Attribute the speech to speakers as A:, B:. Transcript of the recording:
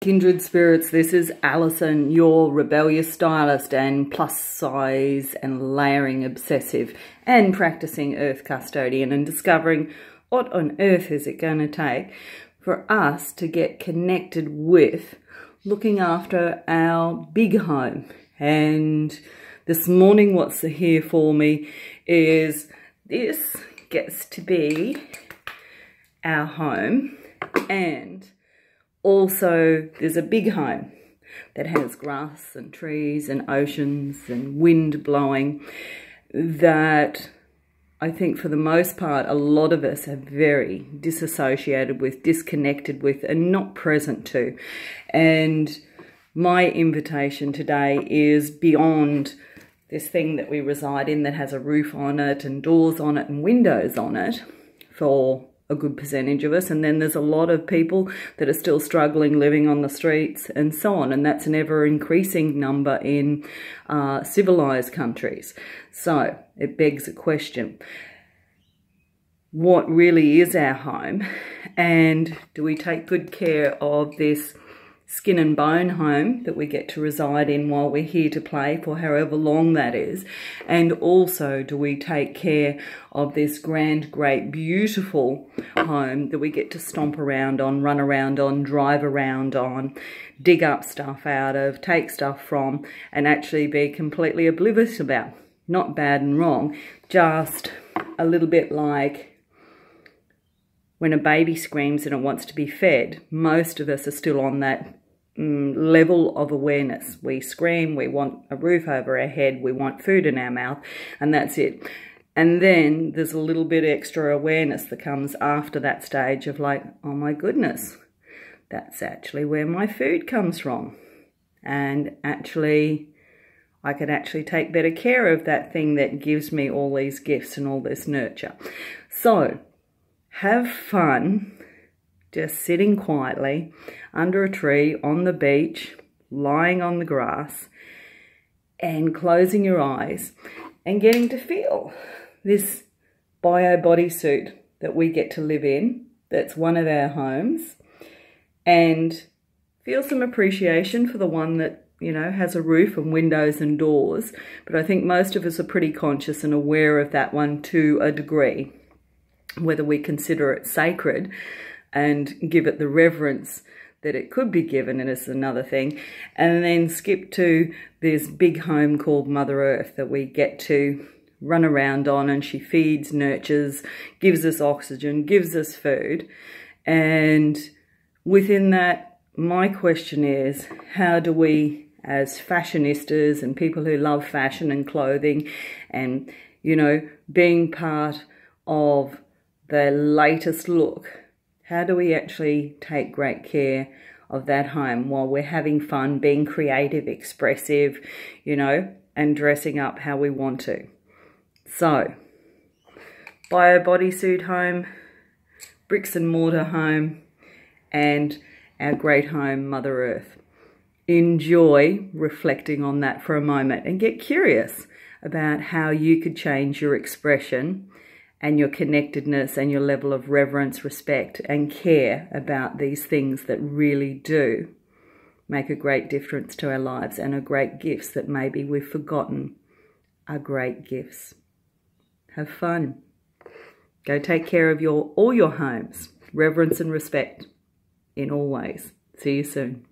A: Kindred spirits, this is Allison, your rebellious stylist and plus size and layering obsessive and practicing earth custodian, and discovering what on earth is it going to take for us to get connected with looking after our big home. And this morning what's here for me is this gets to be our home, and also there's a big home that has grass and trees and oceans and wind blowing that I think for the most part a lot of us are very disassociated with, disconnected with, and not present to. And my invitation today is beyond this thing that we reside in that has a roof on it and doors on it and windows on it for a good percentage of us, and then there's a lot of people that are still struggling living on the streets and so on, and that's an ever-increasing number in civilized countries. So it begs a question: what really is our home, and do we take good care of this skin and bone home that we get to reside in while we're here to play for however long that is? And also, do we take care of this grand, great, beautiful home that we get to stomp around on, run around on, drive around on, dig up stuff out of, take stuff from, and actually be completely oblivious about? Not bad and wrong, just a little bit like when a baby screams and it wants to be fed. Most of us are still on that level of awareness. We scream, we want a roof over our head, we want food in our mouth, and that's it. And then there's a little bit extra awareness that comes after that stage of like, oh my goodness, that's actually where my food comes from. And actually, I could actually take better care of that thing that gives me all these gifts and all this nurture. So, have fun just sitting quietly under a tree, on the beach, lying on the grass, and closing your eyes and getting to feel this bio bodysuit that we get to live in, that's one of our homes, and feel some appreciation for the one that, you know, has a roof and windows and doors. But I think most of us are pretty conscious and aware of that one to a degree. Whether we consider it sacred and give it the reverence that it could be given, and it's another thing. And then skip to this big home called Mother Earth that we get to run around on, and she feeds, nurtures, gives us oxygen, gives us food. And within that, my question is, how do we, as fashionistas and people who love fashion and clothing and, you know, being part of the latest look, how do we actually take great care of that home while we're having fun, being creative, expressive, you know, and dressing up how we want to? So, bio bodysuit home, bricks and mortar home, and our great home, Mother Earth. Enjoy reflecting on that for a moment and get curious about how you could change your expression and your connectedness and your level of reverence, respect, and care about these things that really do make a great difference to our lives and are great gifts that maybe we've forgotten are great gifts. Have fun. Go take care of all your homes. Reverence and respect in all ways. See you soon.